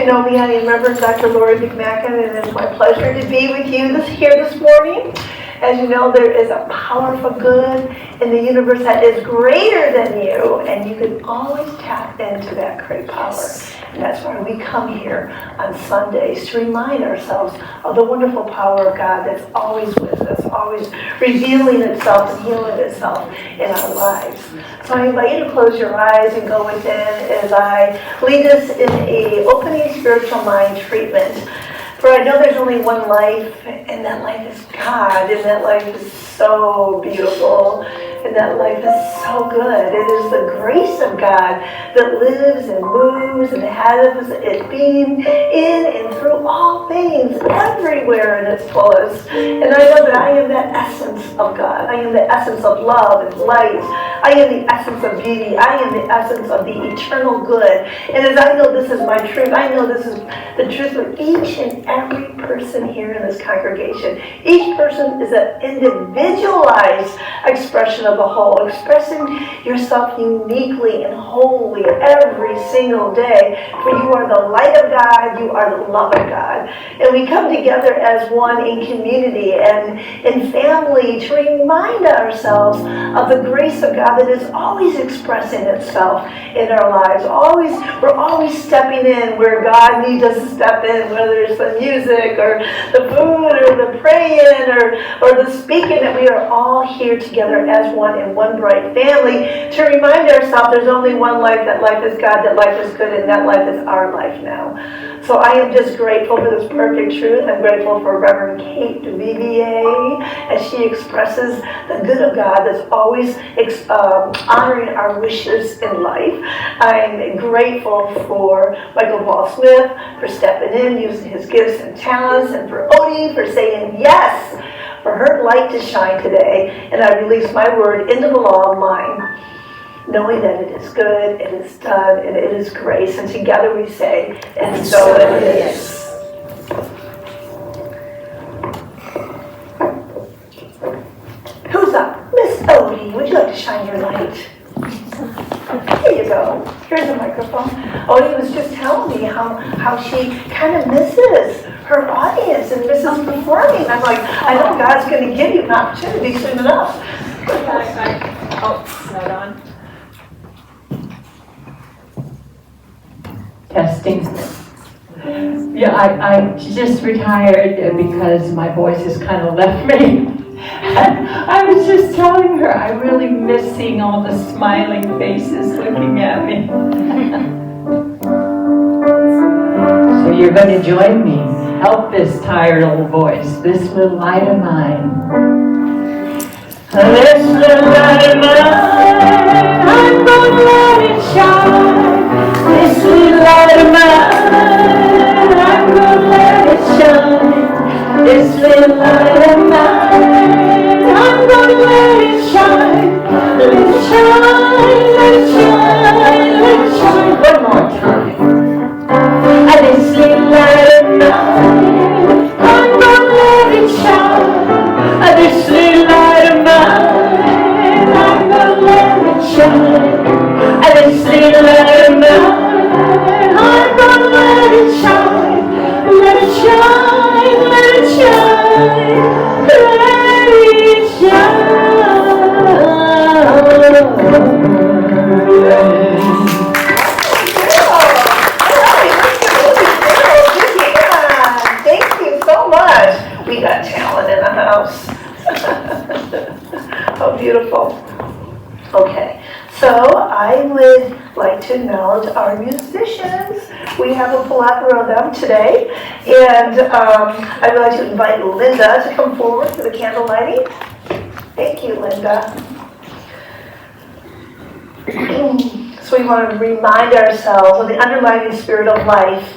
to know me, I am Reverend Dr. Lori McMacken, and it's my pleasure to be with you here this morning. As you know, there is a powerful good in the universe that is greater than you, and you can always tap into that great power. And that's why we come here on Sundays to remind ourselves of the wonderful power of God that's always with us, always revealing itself and healing itself in our lives. So I invite you to close your eyes and go within as I lead us in an opening spiritual mind treatment. For I know there's only one life, and that life is God, and that life is so beautiful, and that life is so good. It is the grace of God that lives and moves and has it being in and through all things, everywhere in its fullest. And I know that I am that essence of God. I am the essence of love and light. I am the essence of beauty. I am the essence of the eternal good. And as I know this is my truth, I know this is the truth for each and every person here in this congregation. Each person is an individualized expression of the whole, expressing yourself uniquely and wholly every single day. For you are the light of God, you are the love of God. And we come together as one in community and in family to remind ourselves of the grace of God that is always expressing itself in our lives. We're always stepping in where God needs us to step in, whether it's the music or the food or the praying or the speaking, that we are all here together as one in one bright family to remind ourselves there's only one life, that life is God, that life is good, and that life is our life now. So I am just grateful for this perfect truth. I'm grateful for Reverend Kate DuVivier as she expresses the good of God that's always honoring our wishes in life. I'm grateful for Michael Paul Smith for stepping in, using his gifts and talents, and for Odie for saying yes, for her light to shine today. And I release my word into the law of mind, knowing that it is good, it is done, and it is grace. And together we say, and so it is. Who's up? Miss Odie, would you like to shine your light? Here you go. Here's a microphone. Odie was just telling me how she kind of misses her audience and misses performing. I'm like, I know God's going to give you an opportunity soon enough. Oh, it's not on. Testing. Yeah, I just retired because my voice has kind of left me. I was just telling her I really miss seeing all the smiling faces looking at me. So you're going to join me. Help this tired old voice, this little light of mine. This little light of mine, I'm going to let it shine. This little light of mine, I'm going to let it shine. This little light of mine, I'm going to let it shine. Let it shine, let it shine, let it shine. One more time. This little light of mine, I'm going to let it shine. This little light of mine, I'm going to let it shine. This little light of mine, I'm going to let it shine. Let it shine, let it shine, let it shine. Thank you so much. We got talent in the house. Oh, beautiful. Okay, so I would like to acknowledge our musicians. We have a plethora of them today. And I would like to invite Linda to come forward for the candle lighting. Thank you, Linda. So we want to remind ourselves of the underlying spirit of life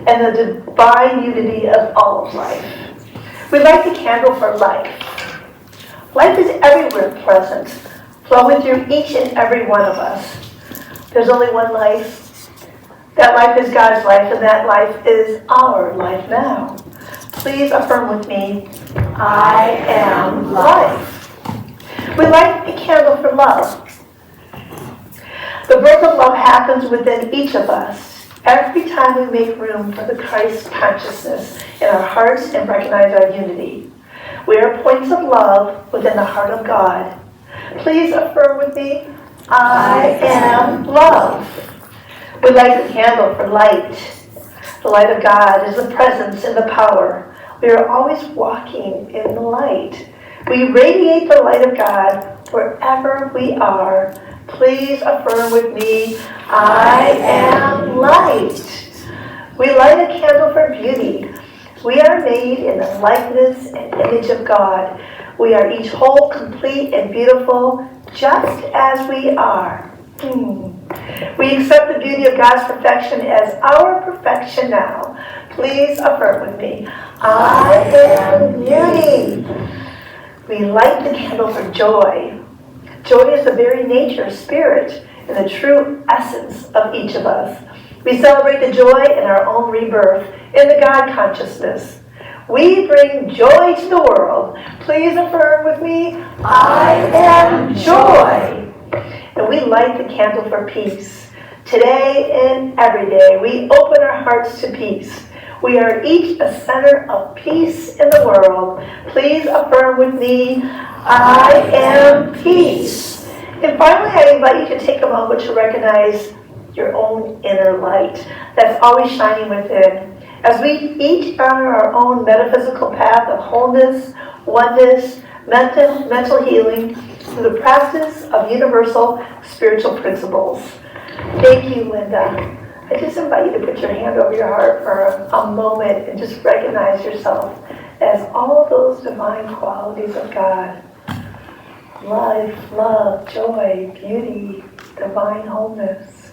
and the divine unity of all of life. We light the candle for life. Life is everywhere present, flowing through each and every one of us. There's only one life. That life is God's life, and that life is our life now. Please affirm with me, I am life. We light the candle for love. The birth of love happens within each of us, Every time we make room for the Christ consciousness in our hearts and recognize our unity, we are points of love within the heart of God. Please affirm with me, I am love. We light the candle for light. The light of God is the presence and the power. We are always walking in the light. We radiate the light of God wherever we are. Please affirm with me, I am light. We light a candle for beauty. We are made in the likeness and image of God. We are each whole, complete, and beautiful, just as we are. We accept the beauty of God's perfection as our perfection now. Please affirm with me, I am beauty. We light the candle for joy. Joy is the very nature, spirit, and the true essence of each of us. We celebrate the joy in our own rebirth, in the God consciousness. We bring joy to the world. Please affirm with me, I am joy. And we light the candle for peace. Today and every day, we open our hearts to peace. We are each a center of peace in the world. Please affirm with me, I am peace. And finally, I invite you to take a moment to recognize your own inner light that's always shining within. As we each honor our own metaphysical path of wholeness, oneness, mental healing through the practice of universal spiritual principles. Thank you, Linda. I just invite you to put your hand over your heart for a moment and just recognize yourself as all of those divine qualities of God. Life, love, joy, beauty, divine wholeness.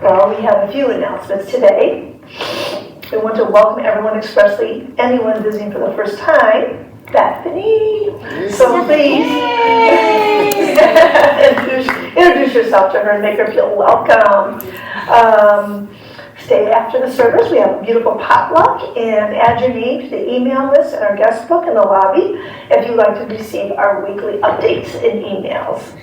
Well, we have a few announcements today. We want to welcome everyone expressly, anyone visiting for the first time, Bethany. So please introduce yourself to her and make her feel welcome. Stay after the service. We have a beautiful potluck, and add your name to the email list and our guest book in the lobby if you'd like to receive our weekly updates and emails.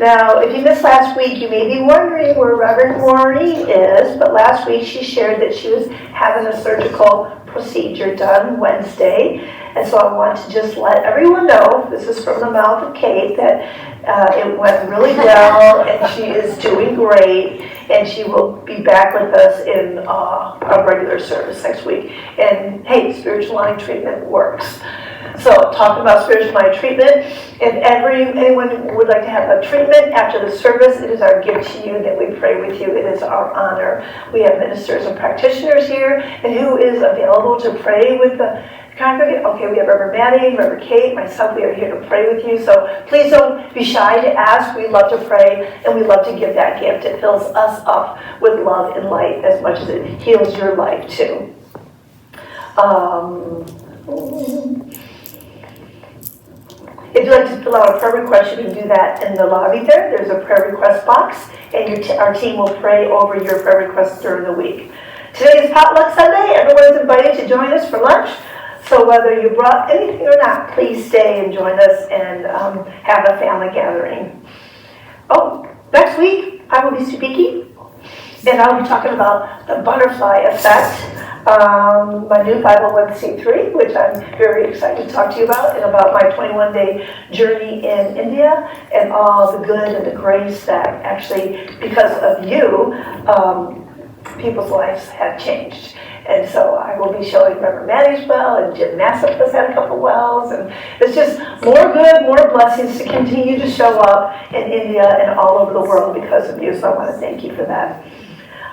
Now, if you missed last week, you may be wondering where Reverend Maureen is, but last week she shared that she was having a surgical procedure done Wednesday, and so I want to just let everyone know, this is from the mouth of Kate, that it went really well, and she is doing great, and she will be back with us in a regular service next week. And hey, spiritual line treatment works. So, talking about spiritual mind treatment, if anyone would like to have a treatment after the service, it is our gift to you that we pray with you. It is our honor. We have ministers and practitioners here, and who is available to pray with the congregation? Okay, we have Reverend Maddie, Reverend Kate, myself. We are here to pray with you. So please don't be shy to ask. We love to pray, and we love to give that gift. It fills us up with love and light as much as it heals your life too. If you'd like to fill out a prayer request, you can do that in the lobby there. There's a prayer request box, and our team will pray over your prayer requests during the week. Today is Potluck Sunday. Everyone's invited to join us for lunch. So whether you brought anything or not, please stay and join us and have a family gathering. Oh, next week I will be speaking, and I'll be talking about the butterfly effect. My new 501c3, which I'm very excited to talk to you about, and about my 21-day journey in India and all the good and the grace that actually, because of you, people's lives have changed. And so I will be showing Reverend Maddie's well, and Jim Nassif has had a couple wells, and it's just more good, more blessings to continue to show up in India and all over the world because of you. So I want to thank you for that.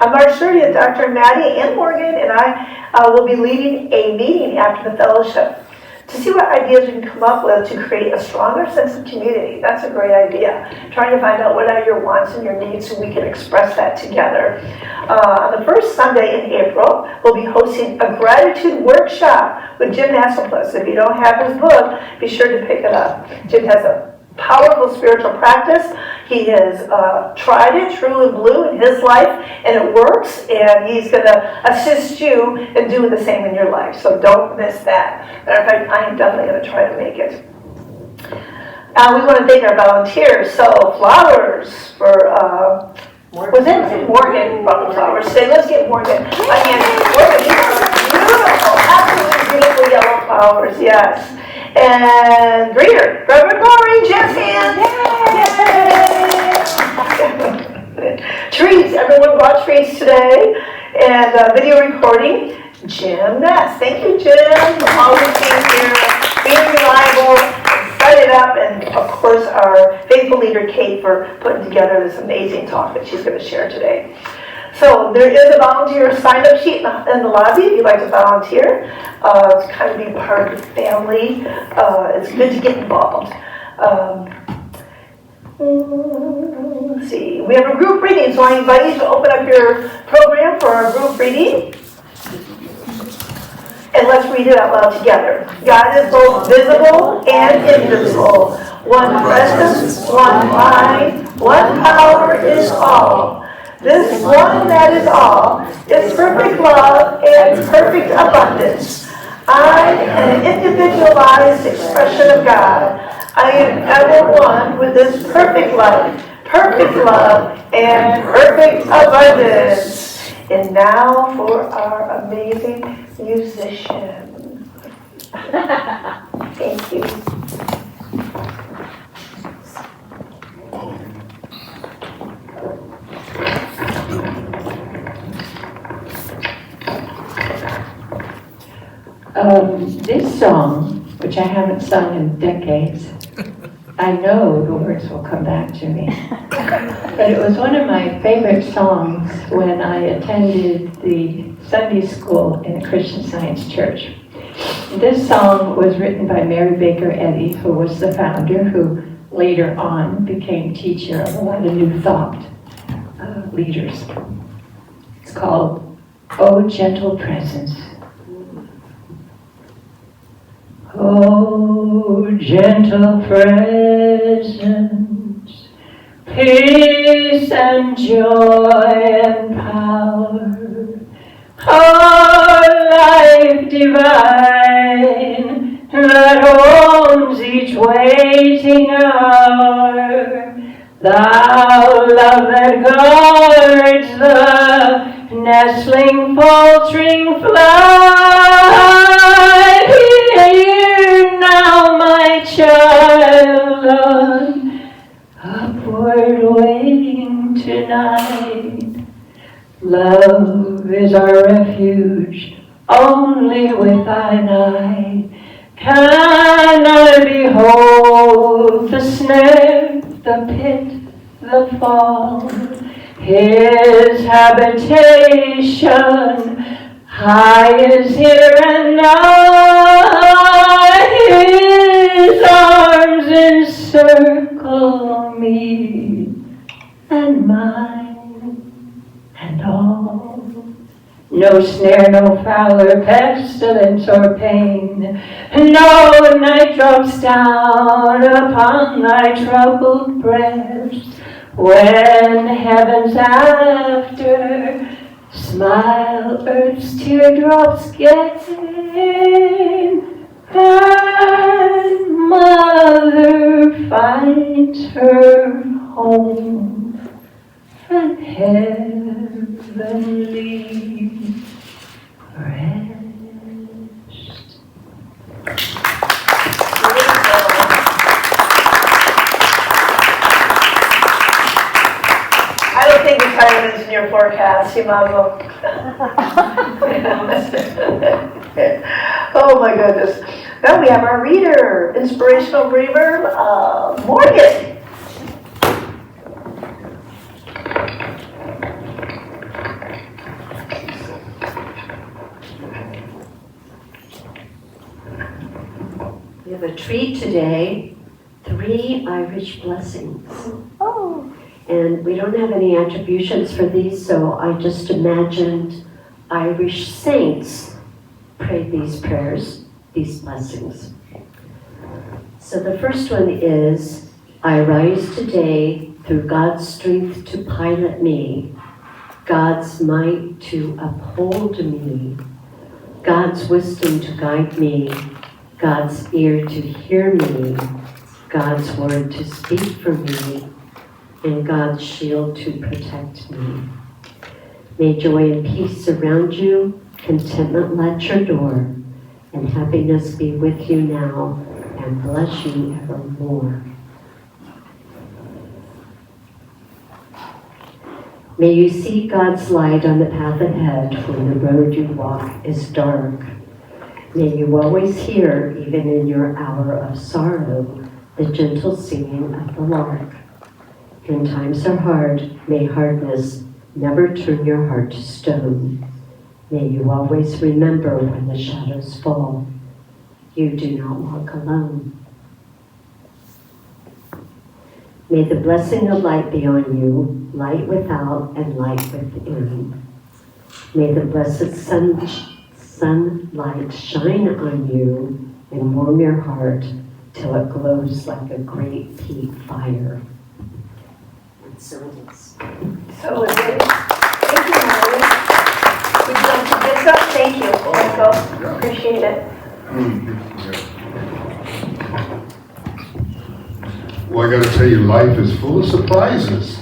On March 30th, Dr. Maddie and Morgan and I will be leading a meeting after the fellowship to see what ideas we can come up with to create a stronger sense of community. That's a great idea. Trying to find out what are your wants and your needs so we can express that together. On the first Sunday in April, we'll be hosting a gratitude workshop with Jim Nassif. If you don't have his book, be sure to pick it up. Jim has a powerful spiritual practice. He has tried it true and blue in his life, and it works, and he's going to assist you in doing the same in your life. So don't miss that. Matter of fact, I am definitely going to try to make it. We want to thank our volunteers. So flowers for Was that Morgan brought the flowers today? Let's get Morgan. Morgan, these are beautiful, absolutely beautiful yellow flowers, yes. And Greer, Reverend Laurie, Jeff's hand. Yay! Trees, everyone brought trees today. And video recording, Jim Ness. Thank you, Jim, for always being here, being reliable, set it up, and of course our faithful leader Kate for putting together this amazing talk that she's going to share today. So there is a volunteer sign-up sheet in the lobby if you'd like to volunteer. To kind of be part of the family. It's good to get involved. Let's see. We have a group reading, so I invite you to open up your program for our group reading. And let's read it out loud together. God is both visible and invisible. One presence, one mind, one power is all. This one that is all is perfect love and perfect abundance. I am an individualized expression of God. I am ever one with this perfect love, and perfect abundance. And now for our amazing musician. Thank you. This song, which I haven't sung in decades, I know the words will come back to me. But it was one of my favorite songs when I attended the Sunday school in a Christian Science church. This song was written by Mary Baker Eddy, who was the founder, who later on became teacher of a lot of New Thought leaders. It's called "O Gentle Presence." Oh, gentle presence, peace and joy and power, oh, life divine, that owns each waiting hour, thou love that guards the nestling, faltering flower. Hear now, my child, on upward wing tonight. Love is our refuge, only with thine eye can I behold the snare, the pit, the fall. His habitation high is here and nigh. His arms encircle me and mine and all. No snare, no fowler, pestilence or pain, no night drops down upon thy troubled breast. When heaven's after smile earth's teardrops gain, and mother finds her home, and heavenly rest. I don't think retirement's in your forecast, you might as well. Oh my goodness. Now we have our reader, inspirational reader, Morgan. We have a treat today, 3 Irish blessings. Oh. And we don't have any attributions for these, so I just imagined Irish saints prayed these prayers, these blessings. So the first one is, I rise today through God's strength to pilot me, God's might to uphold me, God's wisdom to guide me, God's ear to hear me, God's word to speak for me, and God's shield to protect me. May joy and peace surround you, contentment light your door, and happiness be with you now and bless you evermore. May you see God's light on the path ahead when the road you walk is dark. May you always hear, even in your hour of sorrow, the gentle singing of the lark. When times are hard, may hardness never turn your heart to stone. May you always remember when the shadows fall, you do not walk alone. May the blessing of light be on you, light without and light within. May the blessed sunlight shine on you and warm your heart till it glows like a great peat fire. And so it is. So it is. Thank you, Molly. Would you like to get up? Thank you, Michael. Appreciate it. Well, I got to tell you, life is full of surprises.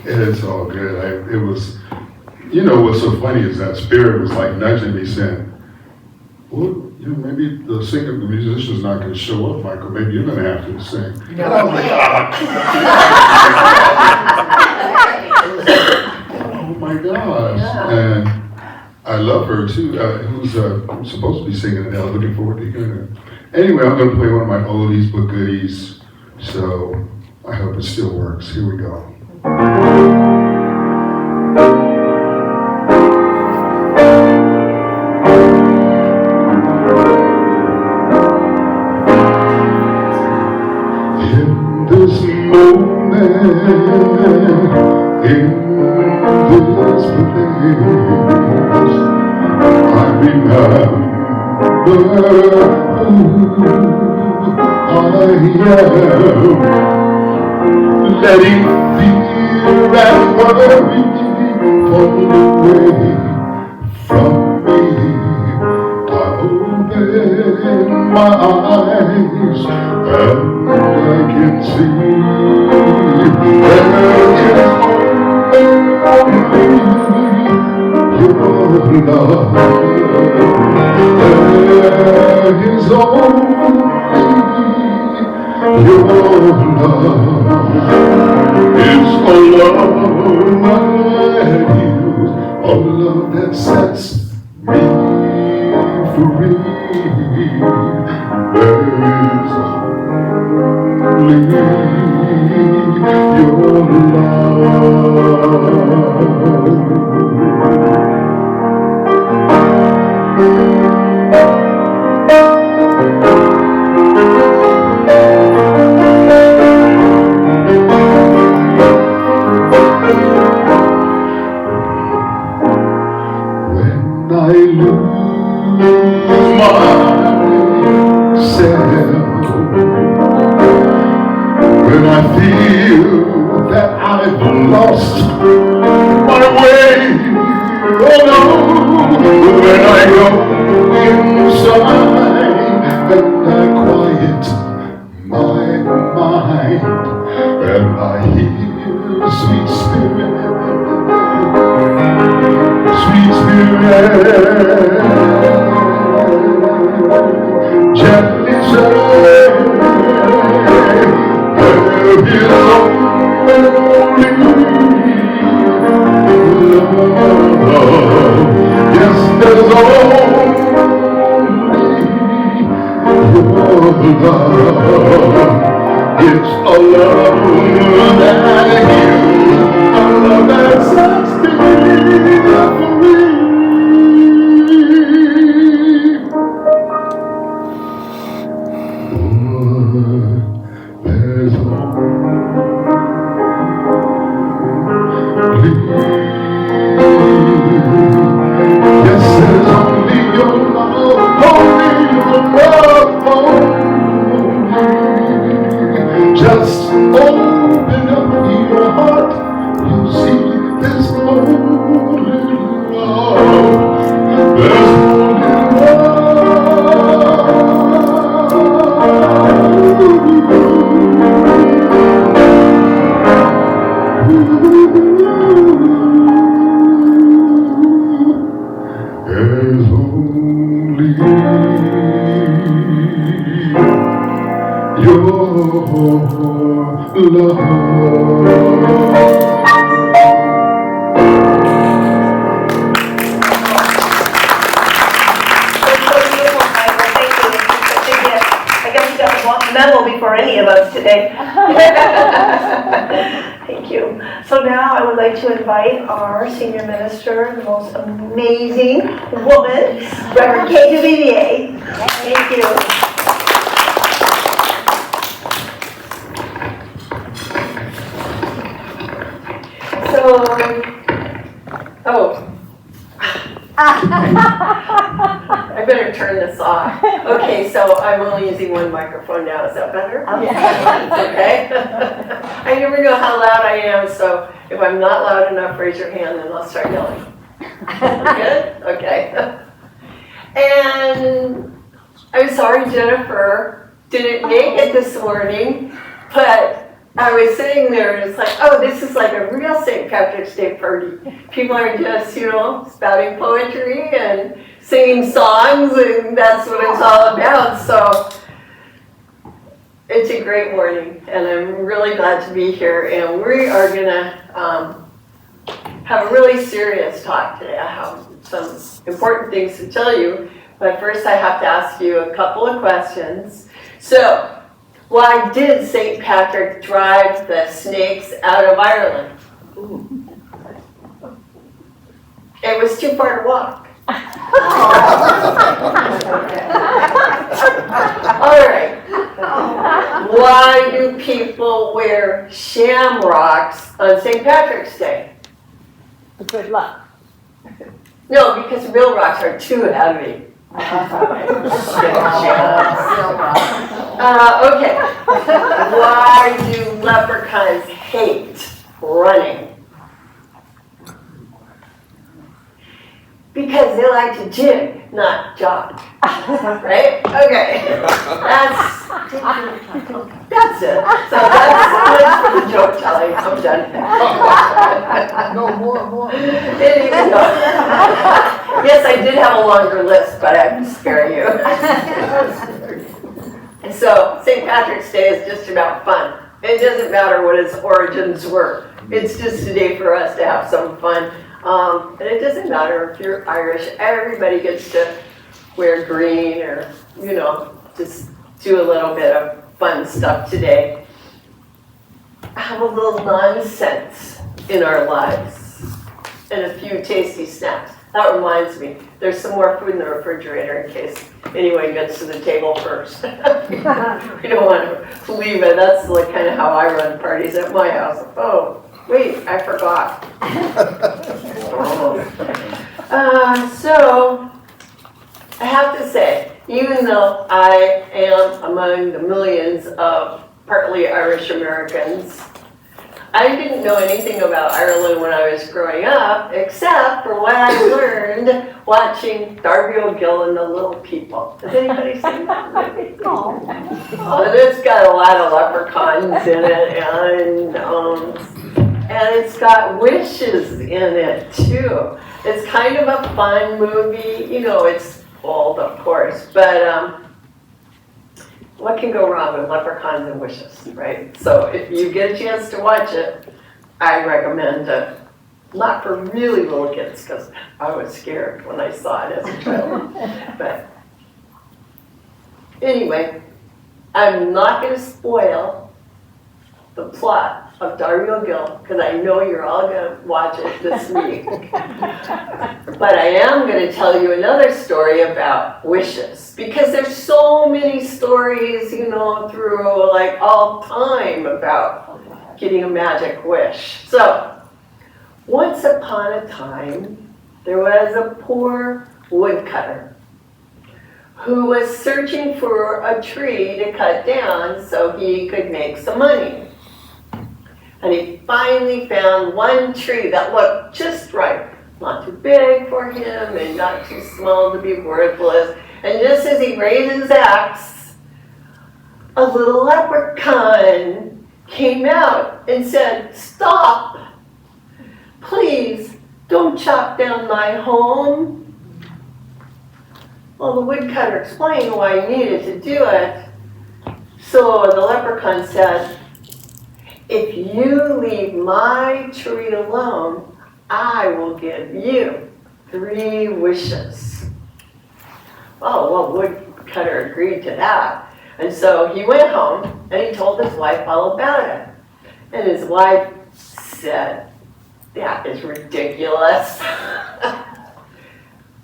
It's all good. It was, you know, what's so funny is that Spirit was like nudging me, saying, well, you know, maybe the singer, the musician's not going to show up, Michael. Maybe you're going to have to sing. And I was like, oh my gosh. Yeah. And I love her too, who's supposed to be singing it now. Looking forward to hearing it. Anyway, I'm going to play one of my oldies but goodies, so I hope it still works. Here we go. In this moment, in this place, I remember who I am, letting fear and worry fall away from me. I open my eyes and I can see there is only your love. There is only your love. It's a love that heals, a love that sets me free. There is only your love. When I lose myself, when I feel that I've lost my way, oh no, when I go inside and I quiet my mind and I hear sweet spirit, gently say, there is only love. Yes, there's only your love. It's a love that heals, a love that sets me free. There's only There's only your love. That's so beautiful, Michael. Thank you. It's such a gift. I guess you got a medal before any of us today. Thank you. So now I would like to invite our senior minister, the most amazing woman, Reverend Kay DuVivier. Thank you. So, I better turn this off. Okay, so I'm only using one microphone now. Is that better? Okay. I never know how loud I am, so if I'm not loud enough, raise your hand and I'll start yelling. Good? Okay. And I'm sorry Jennifer didn't make it this morning, but I was sitting there and it's like, oh, this is like a real St. Patrick's Day party. People are just, spouting poetry and singing songs, and that's what it's all about. So it's a great morning, and I'm really glad to be here. And we are gonna have a really serious talk today. I have some important things to tell you, but first I have to ask you a couple of questions. So, why did St. Patrick drive the snakes out of Ireland? It was too far to walk. All right. Why do people wear shamrocks on St. Patrick's Day? Good luck. No, because real rocks are too heavy. Okay. Why do leprechauns hate running? Because they like to jig, not jog. Right? Okay. That's it. So that's for the joke telling. I'm done. No, more. Yes, I did have a longer list, but I have to spare you. So, St. Patrick's Day is just about fun. It doesn't matter what its origins were. It's just a day for us to have some fun. And it doesn't matter if you're Irish. Everybody gets to wear green or, just do a little bit of fun stuff today. Have a little nonsense in our lives and a few tasty snacks. That reminds me, there's some more food in the refrigerator in case anyone gets to the table first. We don't want to leave it. That's like kind of how I run parties at my house. Oh, wait, I forgot. So, I have to say, even though I am among the millions of partly Irish Americans, I didn't know anything about Ireland when I was growing up, except for what I learned watching Darby O'Gill and the Little People. Has anybody seen that movie? Oh, and it's got a lot of leprechauns in it, and it's got wishes in it too. It's kind of a fun movie. It's old, of course, but what can go wrong with leprechauns and wishes, right? So if you get a chance to watch it, I recommend it. Not for really little kids, because I was scared when I saw it as a child. But anyway, I'm not going to spoil the plot of Darby O'Gill, because I know you're all going to watch it this week. But I am going to tell you another story about wishes, because there's so many stories, through like all time about getting a magic wish. So, once upon a time, there was a poor woodcutter who was searching for a tree to cut down so he could make some money. And he finally found one tree that looked just right. Not too big for him and not too small to be worthless. And just as he raised his axe, a little leprechaun came out and said, "Stop! Please don't chop down my home." Well, the woodcutter explained why he needed to do it. So the leprechaun said, "If you leave my tree alone, I will give you 3 wishes." Oh, well, woodcutter agreed to that. And so he went home and he told his wife all about it. And his wife said, "That is ridiculous."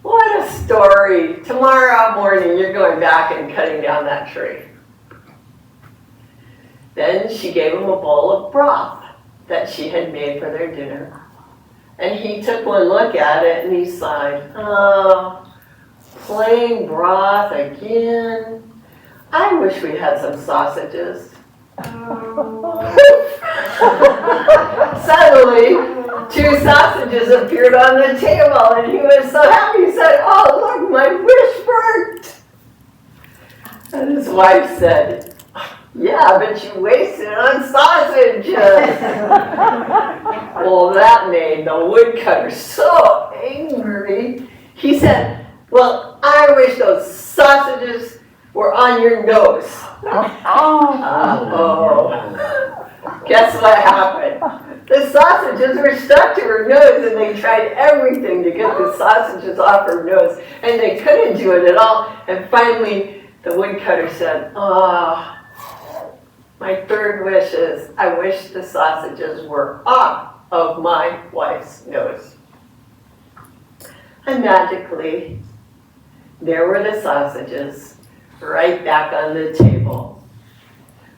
What a story. Tomorrow morning you're going back and cutting down that tree. Then she gave him a bowl of broth that she had made for their dinner. And he took one look at it and he sighed, "Oh, plain broth again. I wish we had some sausages." Suddenly, 2 sausages appeared on the table and he was so happy. He said, "Oh, look, my wish worked." And his wife said, "Yeah, but you wasted on sausages." Well, that made the woodcutter so angry. He said, "Well, I wish those sausages were on your nose." Uh-oh. Guess what happened? The sausages were stuck to her nose and they tried everything to get the sausages off her nose and they couldn't do it at all. And finally, the woodcutter said, "Oh, my 3rd wish is I wish the sausages were off of my wife's nose." And magically, there were the sausages right back on the table,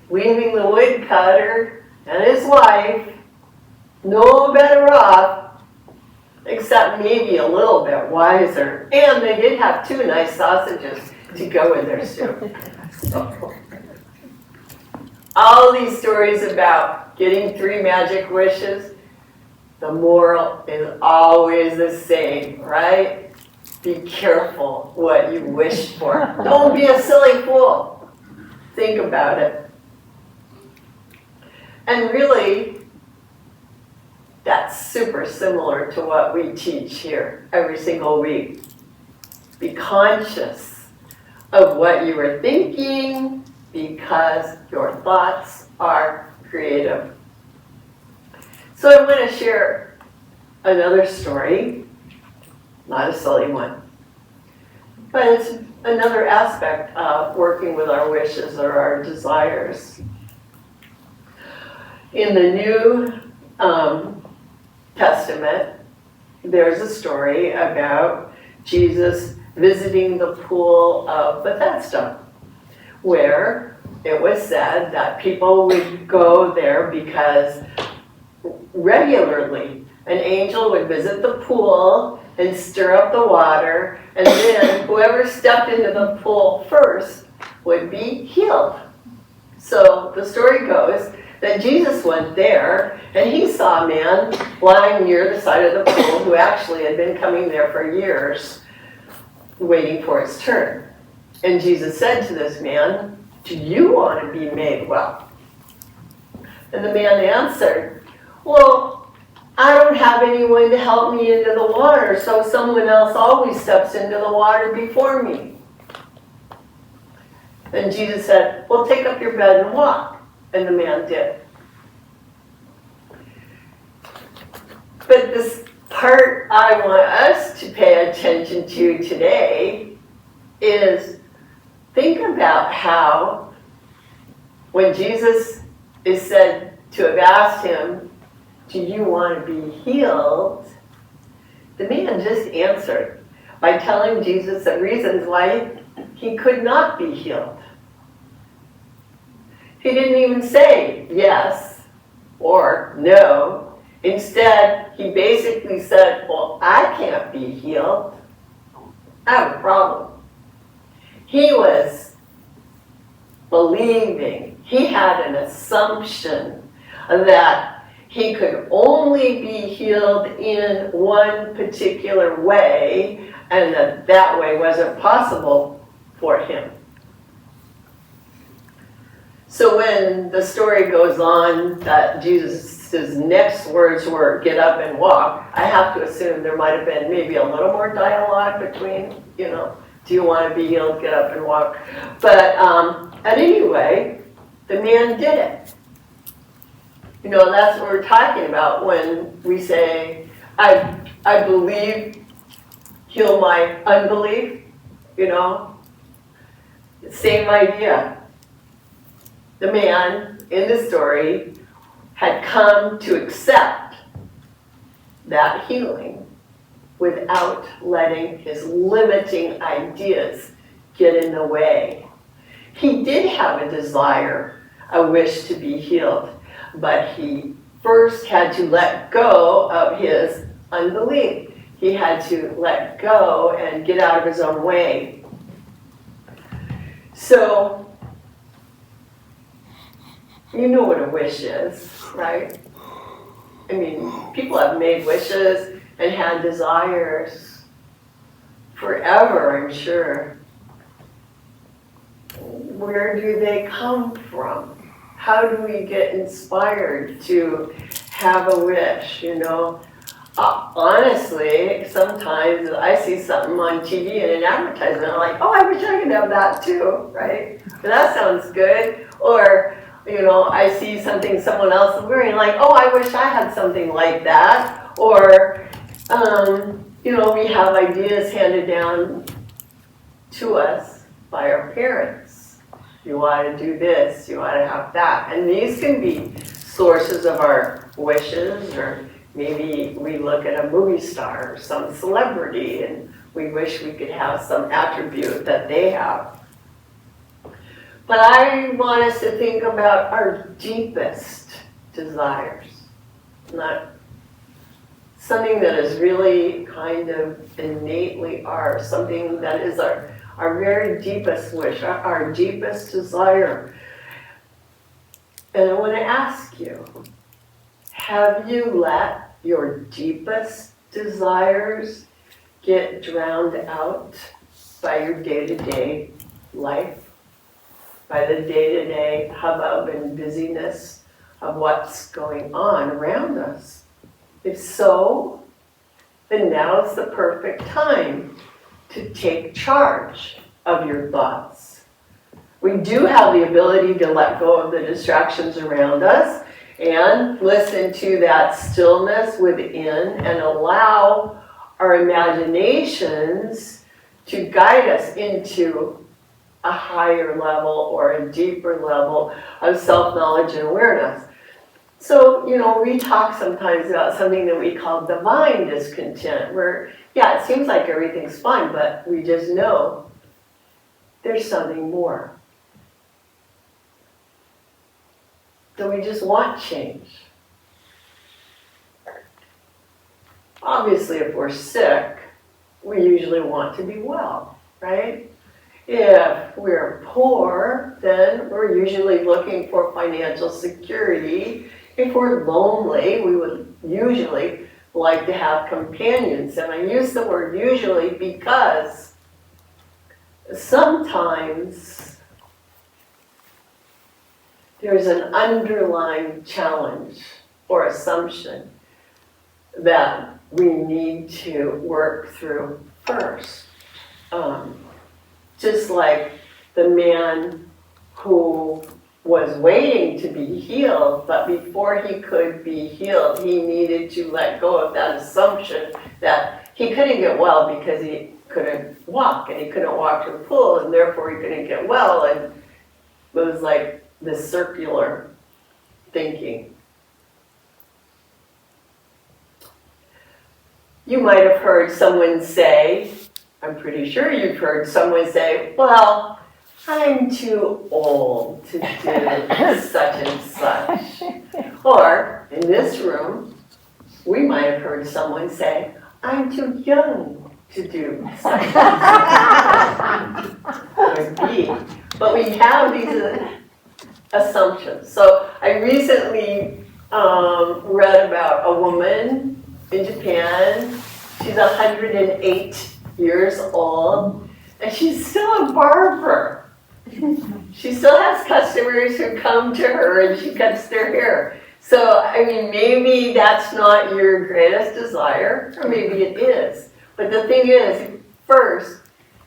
leaving the woodcutter and his wife no better off, except maybe a little bit wiser. And they did have 2 nice sausages to go in their soup. All these stories about getting 3 magic wishes, the moral is always the same, right? Be careful what you wish for. Don't be a silly fool. Think about it. And really, that's super similar to what we teach here every single week. Be conscious of what you are thinking because your thoughts are creative. So I want to share another story, not a silly one, but it's another aspect of working with our wishes or our desires. In the New Testament, there's a story about Jesus visiting the pool of Bethesda, where it was said that people would go there because regularly an angel would visit the pool and stir up the water, and then whoever stepped into the pool first would be healed. So the story goes that Jesus went there and he saw a man lying near the side of the pool who actually had been coming there for years, waiting for his turn. And Jesus said to this man, "Do you want to be made well?" And the man answered, "Well, I don't have anyone to help me into the water, so someone else always steps into the water before me." And Jesus said, "Well, take up your bed and walk." And the man did. But this part I want us to pay attention to today is think about how when Jesus is said to have asked him, "Do you want to be healed?" the man just answered by telling Jesus the reasons why he could not be healed. He didn't even say yes or no. Instead, he basically said, "Well, I can't be healed. I have a problem." He was believing, he had an assumption that he could only be healed in one particular way, and that way wasn't possible for him. So when the story goes on that Jesus' next words were, get up and walk, I have to assume there might have been maybe a little more dialogue between, do you want to be healed, get up and walk. But at any rate, the man did it. That's what we're talking about when we say, I believe, heal my unbelief, Same idea. The man in the story had come to accept that healing without letting his limiting ideas get in the way. He did have a desire, a wish to be healed, but he first had to let go of his unbelief. He had to let go and get out of his own way. So, you know what a wish is, right? I mean, people have made wishes and had desires forever, I'm sure. Where do they come from? How do we get inspired to have a wish, Honestly, sometimes I see something on TV and an advertisement, I'm like, oh, I wish I could have that too, right? That sounds good. Or, I see something someone else is wearing, like, oh, I wish I had something like that. Or, we have ideas handed down to us by our parents. You want to do this, you want to have that. And these can be sources of our wishes, or maybe we look at a movie star or some celebrity and we wish we could have some attribute that they have. But I want us to think about our deepest desires, not something that is really kind of innately ours, something that is our very deepest wish, our deepest desire. And I want to ask you, have you let your deepest desires get drowned out by your day-to-day life? By the day-to-day hubbub and busyness of what's going on around us? If so, then now's the perfect time to take charge of your thoughts. We do have the ability to let go of the distractions around us and listen to that stillness within and allow our imaginations to guide us into a higher level or a deeper level of self-knowledge and awareness. So, we talk sometimes about something that we call divine discontent, where, yeah, it seems like everything's fine, but we just know there's something more. So we just want change. Obviously, if we're sick, we usually want to be well, right? If we're poor, then we're usually looking for financial security. If we're lonely, we would usually like to have companions. And I use the word usually because sometimes there's an underlying challenge or assumption that we need to work through first. Just like the man who was waiting to be healed, but before he could be healed, he needed to let go of that assumption that he couldn't get well because he couldn't walk, and he couldn't walk to the pool, and therefore he couldn't get well, and it was like this circular thinking. You might have heard someone say, I'm pretty sure you've heard someone say, well, I'm too old to do such and such. Or, in this room, we might have heard someone say, I'm too young to do such and such. Or be. But we have these assumptions. So I recently read about a woman in Japan. She's 108 years old, and she's still a barber. she still has customers who come to her and she cuts their hair. So, I mean, maybe that's not your greatest desire, or maybe it is. But the thing is, first,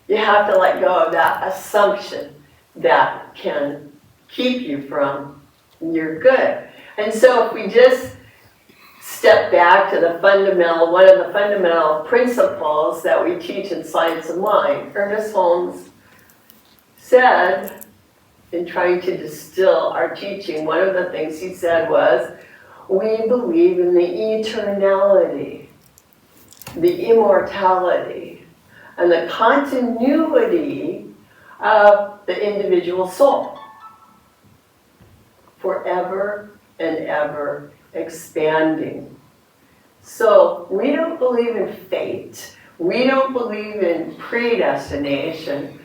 you have to let go of that assumption that can keep you from your good. And so if we just step back to one of the fundamental principles that we teach in Science of Mind, Ernest Holmes said, in trying to distill our teaching, one of the things he said was, we believe in the eternality, the immortality, and the continuity of the individual soul, forever and ever expanding. So we don't believe in fate, we don't believe in predestination,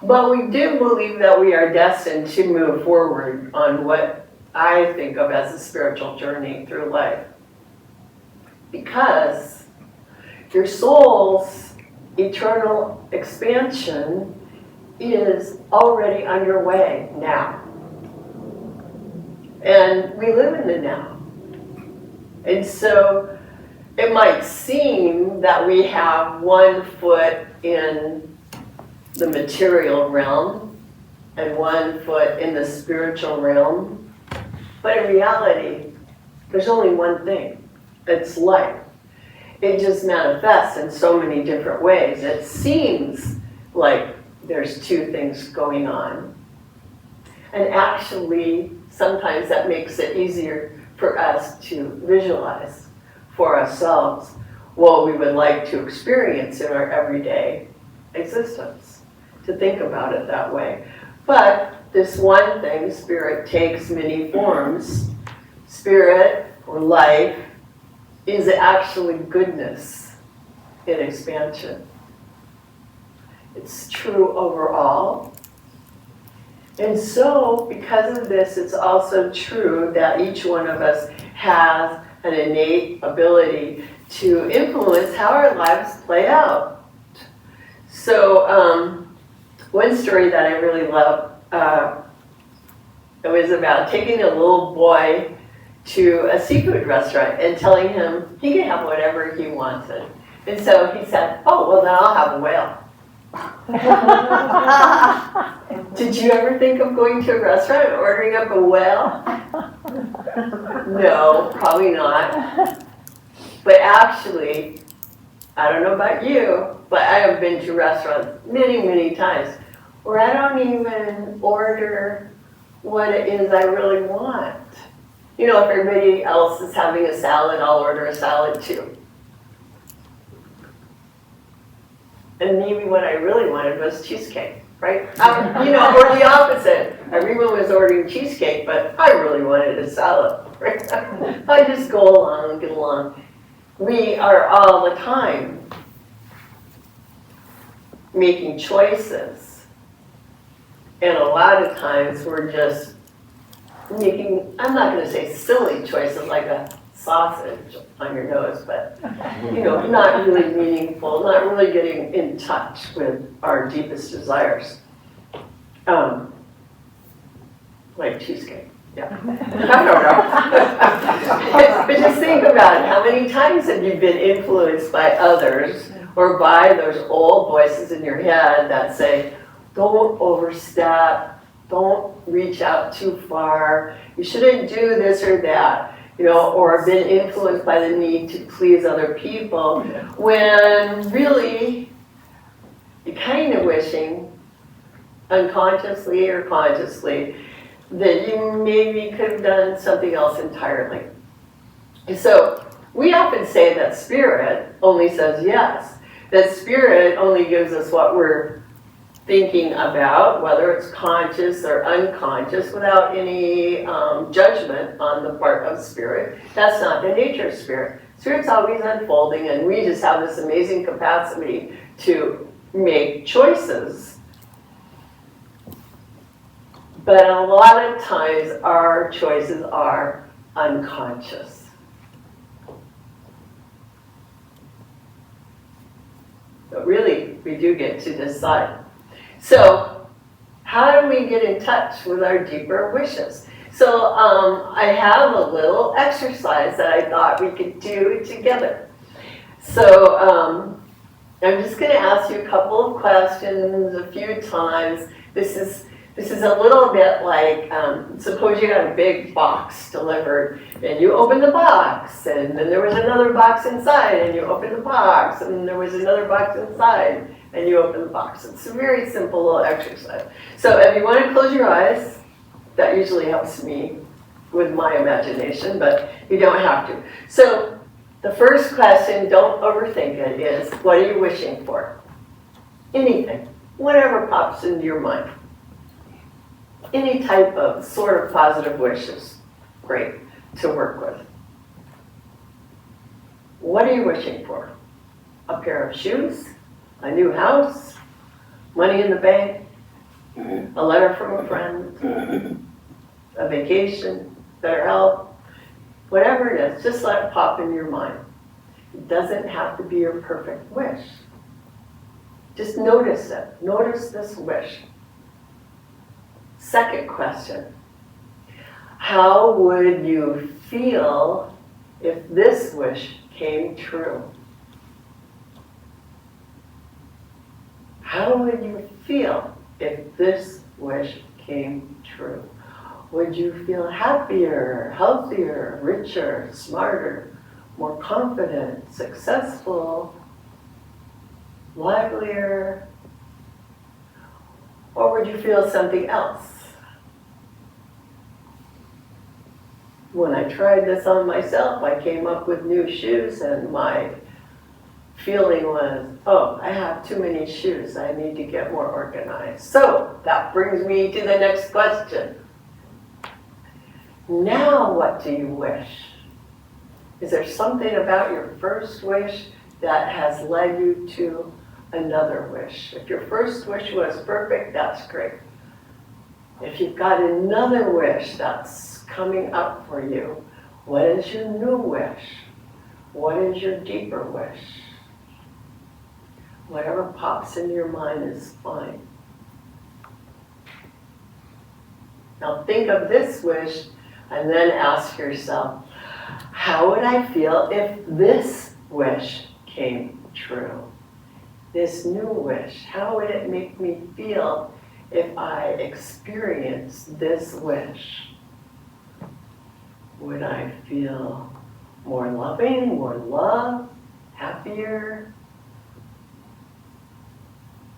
but we do believe that we are destined to move forward on what I think of as a spiritual journey through life. Because your soul's eternal expansion is already underway now. And we live in the now. And so it might seem that we have one foot in the material realm and one foot in the spiritual realm. But in reality, there's only one thing. It's life. It just manifests in so many different ways. It seems like there's two things going on. And actually, sometimes that makes it easier for us to visualize for ourselves what we would like to experience in our everyday existence, to think about it that way. But this one thing, spirit, takes many forms. Spirit, or life, is actually goodness in expansion. It's true overall. And so, because of this, it's also true that each one of us has an innate ability to influence how our lives play out. So, one story that I really love, it was about taking a little boy to a seafood restaurant and telling him he could have whatever he wanted. And so he said, oh, well then I'll have a whale. Did you ever think of going to a restaurant and ordering up a whale? No, probably not. But actually, I don't know about you, but I have been to restaurants many, many times where I don't even order what it is I really want. You know, if everybody else is having a salad, I'll order a salad too. And maybe what I really wanted was cheesecake, right? You know, or the opposite. Everyone was ordering cheesecake, but I really wanted a salad, right? I just go along and get along. We are all the time making choices. And a lot of times we're just making, I'm not going to say silly choices like a sausage on your nose, but, you know, not really meaningful, not really getting in touch with our deepest desires. Like cheesecake, yeah. I don't know. But just think about it. How many times have you been influenced by others or by those old voices in your head that say, don't overstep, don't reach out too far, you shouldn't do this or that, you know, or been influenced by the need to please other people, when really you're kind of wishing, unconsciously or consciously, that you maybe could have done something else entirely. And so we often say that spirit only says yes, that spirit only gives us what we're thinking about, whether it's conscious or unconscious, without any judgment on the part of spirit. That's not the nature of spirit. Spirit's always unfolding, and we just have this amazing capacity to make choices. But a lot of times our choices are unconscious. But really, we do get to decide. So, How do we get in touch with our deeper wishes? So I have a little exercise that I thought we could do together. So I'm just going to ask you a couple of questions a few times. This is a little bit like, suppose you got a big box delivered, and you open the box, and then there was another box inside, and you open the box, and there was another box inside, and you open the box. It's a very simple little exercise. So if you want to close your eyes, that usually helps me with my imagination, but you don't have to. So the first question, don't overthink it, is what are you wishing for? Anything, whatever pops into your mind. Any type of sort of positive wish is great to work with. What are you wishing for? A pair of shoes? A new house? Money in the bank? A letter from a friend? A vacation? Better health? Whatever it is, just let it pop in your mind. It doesn't have to be your perfect wish. Just notice it. Notice this wish. Second question, how would you feel if this wish came true? How would you feel if this wish came true? Would you feel happier, healthier, richer, smarter, more confident, successful, livelier? Or would you feel something else? When I tried this on myself, I came up with new shoes, and my feeling was, oh, I have too many shoes. I need to get more organized. So that brings me to the next question. Now what do you wish? Is there something about your first wish that has led you to another wish? If your first wish was perfect, that's great. If you've got another wish that's coming up for you, what is your new wish? What is your deeper wish? Whatever pops into your mind is fine. Now think of this wish and then ask yourself, how would I feel if this wish came true? This new wish, how would it make me feel if I experienced this wish? Would I feel more loving, more love, happier,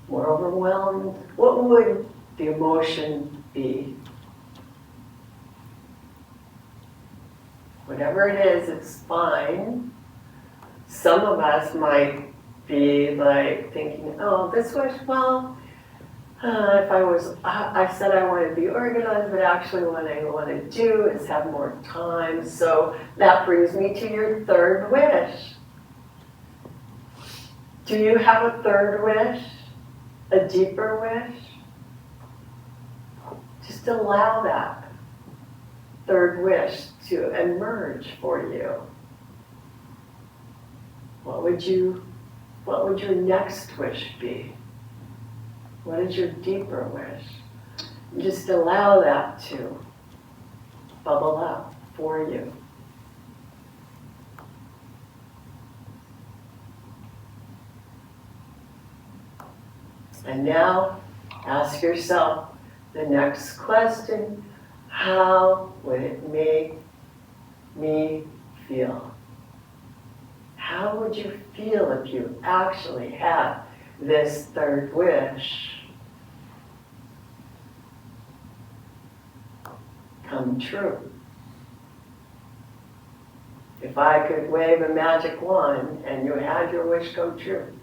more overwhelmed? What would the emotion be? Whatever it is, it's fine. Some of us might be like thinking, oh, this wish, well, I said I want to be organized, but actually what I want to do is have more time. So that brings me to your third wish. Do you have a third wish? A deeper wish? Just allow that third wish to emerge for you. What would your next wish be? What is your deeper wish? Just allow that to bubble up for you. And now ask yourself the next question. How would it make me feel? How would you feel if you actually had this third wish come true? If I could wave a magic wand and you had your wish come true,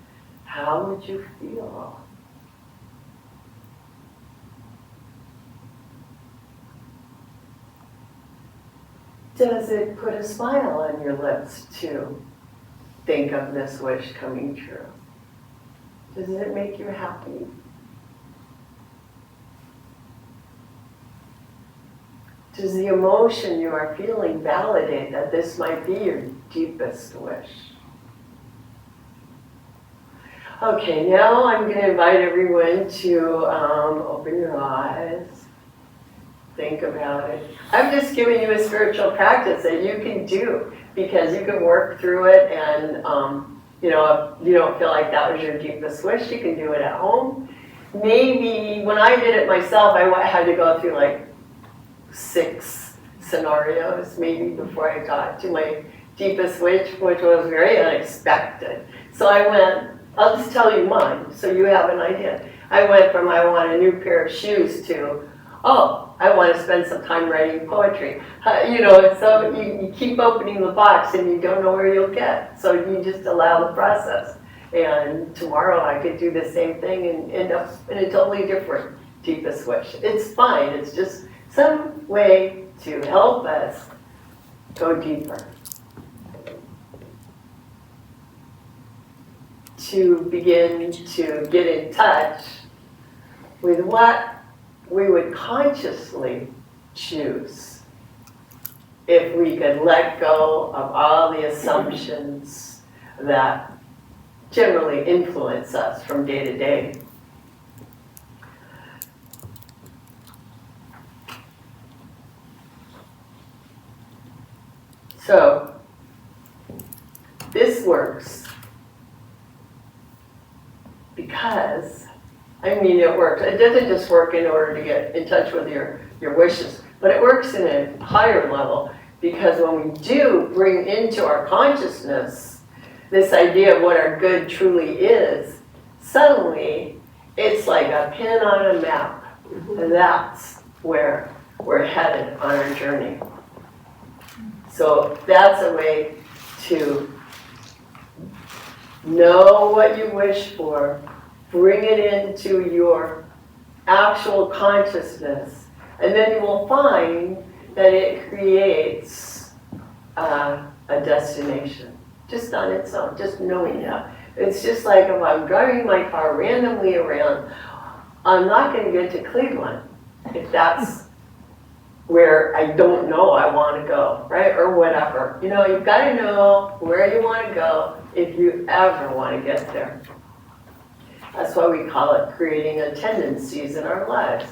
how would you feel? Does it put a smile on your lips to think of this wish coming true? Does it make you happy? Does the emotion you are feeling validate that this might be your deepest wish? Okay, now I'm going to invite everyone to open your eyes. Think about it. I'm just giving you a spiritual practice that you can do because you can work through it, and you know, if you don't feel like that was your deepest wish, you can do it at home. Maybe when I did it myself, I had to go through like 6 scenarios maybe before I got to my deepest wish, which was very unexpected. So I went, I'll just tell you mine so you have an idea. I went from I want a new pair of shoes to, oh, I want to spend some time writing poetry. You know, so you keep opening the box and you don't know where you'll get. So you just allow the process. And tomorrow I could do the same thing and end up in a totally different deepest wish. It's fine. It's just some way to help us go deeper. To begin to get in touch with what we would consciously choose if we could let go of all the assumptions that generally influence us from day to day. So, this works because, I mean, it works. It doesn't just work in order to get in touch with your wishes, but it works in a higher level because when we do bring into our consciousness this idea of what our good truly is, suddenly it's like a pin on a map, and that's where we're headed on our journey. So that's a way to know what you wish for, bring it into your actual consciousness, and then you will find that it creates a destination, just on its own, just knowing that. It's just like if I'm driving my car randomly around, I'm not going to get to Cleveland if that's where I don't know I want to go, right? Or whatever. You know, you've got to know where you want to go if you ever want to get there. That's why we call it creating a tendencies in our lives.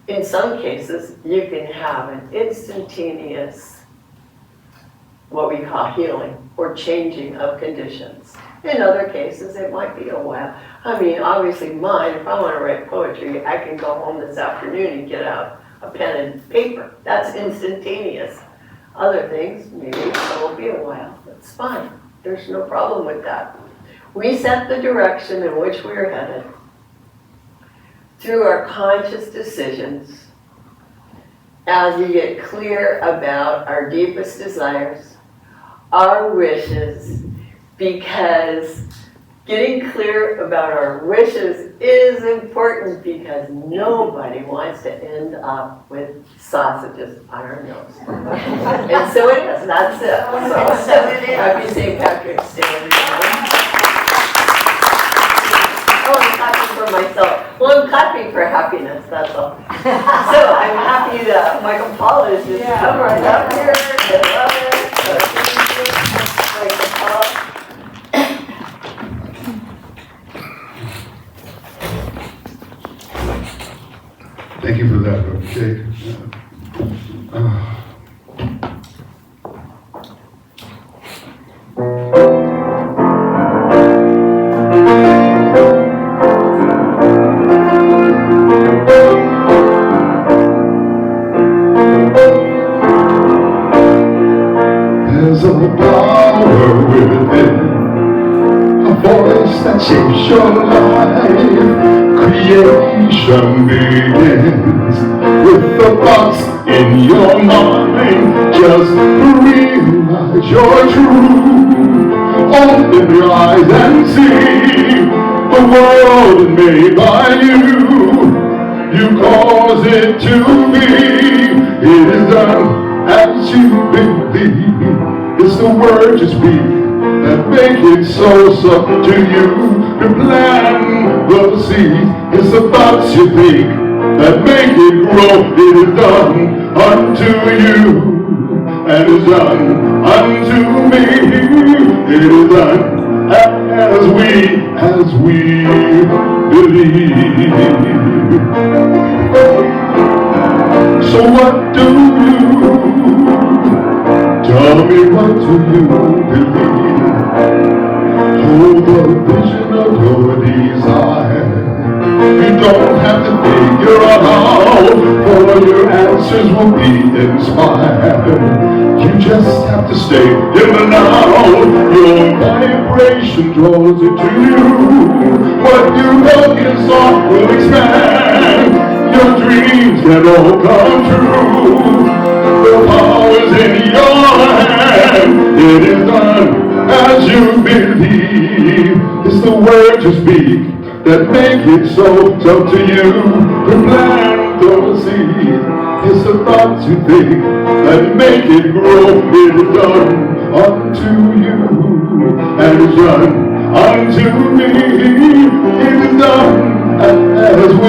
In some cases, you can have an instantaneous, what we call healing, or changing of conditions. In other cases, it might be a while. I mean, obviously mine, if I want to write poetry, I can go home this afternoon and get out a pen and paper. That's instantaneous. Other things, maybe it will be a while. That's fine. There's no problem with that. We set the direction in which we are headed through our conscious decisions as we get clear about our deepest desires, our wishes, because getting clear about our wishes is important because nobody wants to end up with sausages on our nose. And so it is, that's it. So, happy St. Patrick's Day, everyone. Oh, I'm clapping for myself. Well, I'm clapping for happiness, that's all. So I'm happy that Michael Paul is just come right up here. I love it. So thank you, Michael Paul. Thank you for that, Brother Jake. There's a power within, a voice that shapes your life. Creation begins with the thoughts in your mind. Just realize you're true. Open your eyes and see the world is made by you. You cause it to be. It is done as you believe. It's the word you speak that make it so to you. You plant the seed. It's the thoughts you think that make it grow. It is done unto you, and is done unto me. It is done as we vision of your desire. You don't have to figure out how, for your answers will be inspired. You just have to stay in the now. Your vibration draws it to you. What you focus on will expand. Your dreams can all come true. The power's in your hand. It is done as you believe. It's the word you speak that make it so. It's up to you to plant the seed. It's the thoughts you think that make it grow. It is done unto you, and it's done unto me. It is done as we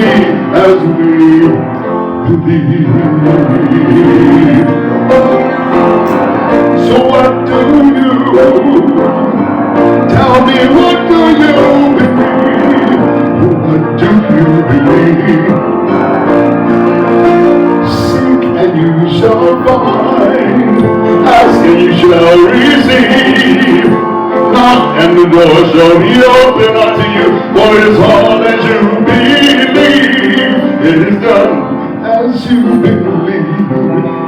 believe. So what do you? Tell me, what do you believe? What do you believe? Seek and you shall find. Ask and you shall receive. Knock and the door shall be open unto you. For it is all that you believe. It is done as you believe.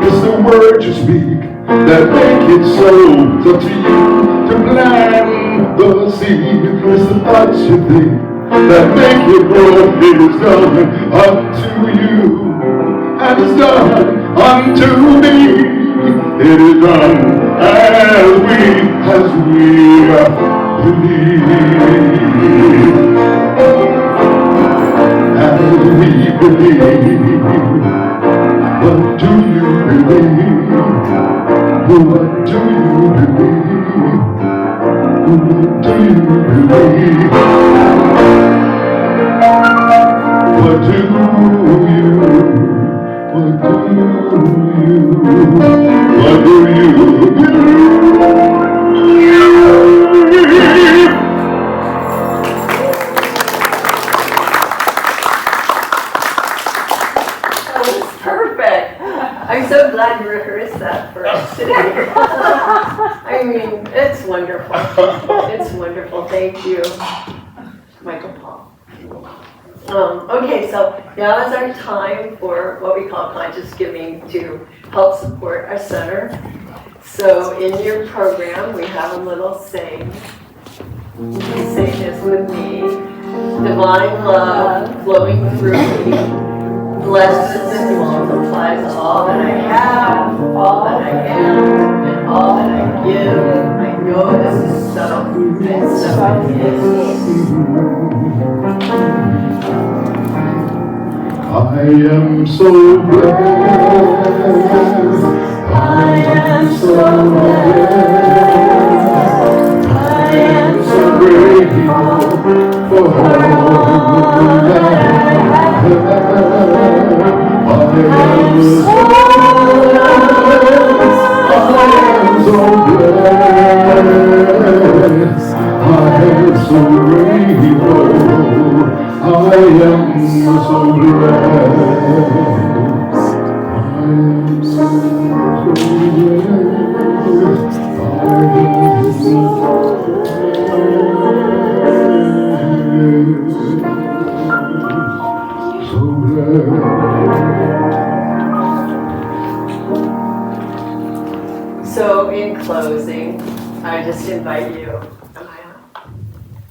It's the word you speak that make it so. It's up to you to plant the seed. It's the thoughts you think that make it grow. It is done unto you, and it's done unto me. It is done as we believe. As we believe. What do you believe? What do you believe? What do you believe? What do you? What do you? What do you believe? That was perfect. I'm so glad you rehearsed that for us today. I mean, it's wonderful. It's wonderful. Thank you, Michael Paul. Okay, so now is our time for what we call conscious giving to help support our center. So in your program, we have a little saying. You can say this with me. Divine love flowing through me blesses and multiplies all that I have, all that I am, and all that I give. I know this is so, and so it is. I am so blessed. I am so blessed. I am so grateful for all that I have. I am so blessed. I am so grateful. I am so blessed. I am so blessed. I am so So in closing, I just invite you, am I on?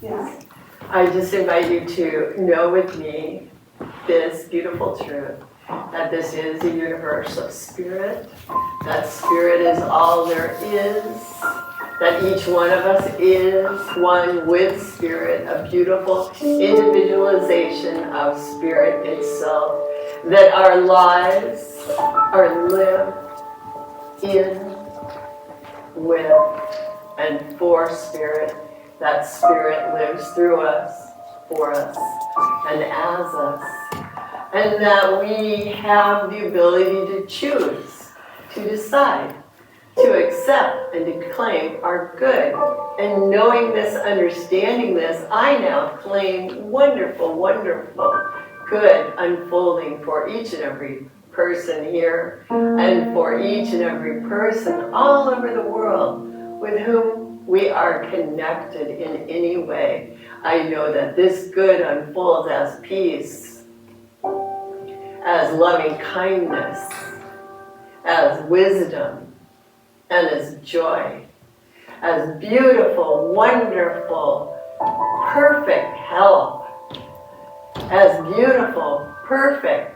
Yes. I just invite you to know with me this beautiful truth, that this is a universe of spirit, that spirit is all there is, that each one of us is one with spirit, a beautiful individualization of spirit itself, that our lives are lived in, with, and for spirit. That spirit lives through us, for us, and as us. And that we have the ability to choose, to decide, to accept, and to claim our good. And knowing this, understanding this, I now claim wonderful, wonderful good unfolding for each and every person here, and for each and every person all over the world with whom we are connected in any way, I know that this good unfolds as peace, as loving kindness, as wisdom, and as joy, as beautiful, wonderful, perfect health, as beautiful, perfect,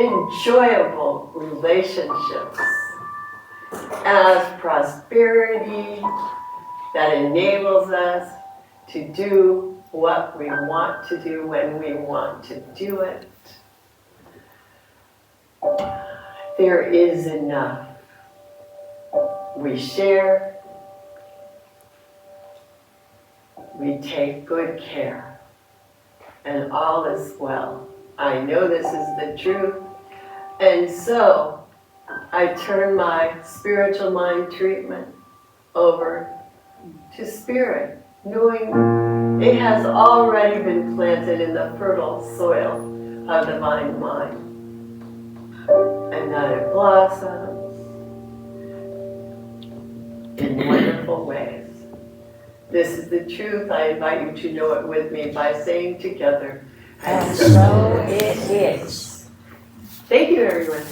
enjoyable relationships, as prosperity that enables us to do what we want to do when we want to do it. There is enough. We share, we take good care, and all is well. I know this is the truth, and so I turn my spiritual mind treatment over to spirit, knowing it has already been planted in the fertile soil of the divine mind, and that it blossoms in wonderful ways. This is the truth. I invite you to know it with me by saying together, And so it is. thank you, everyone.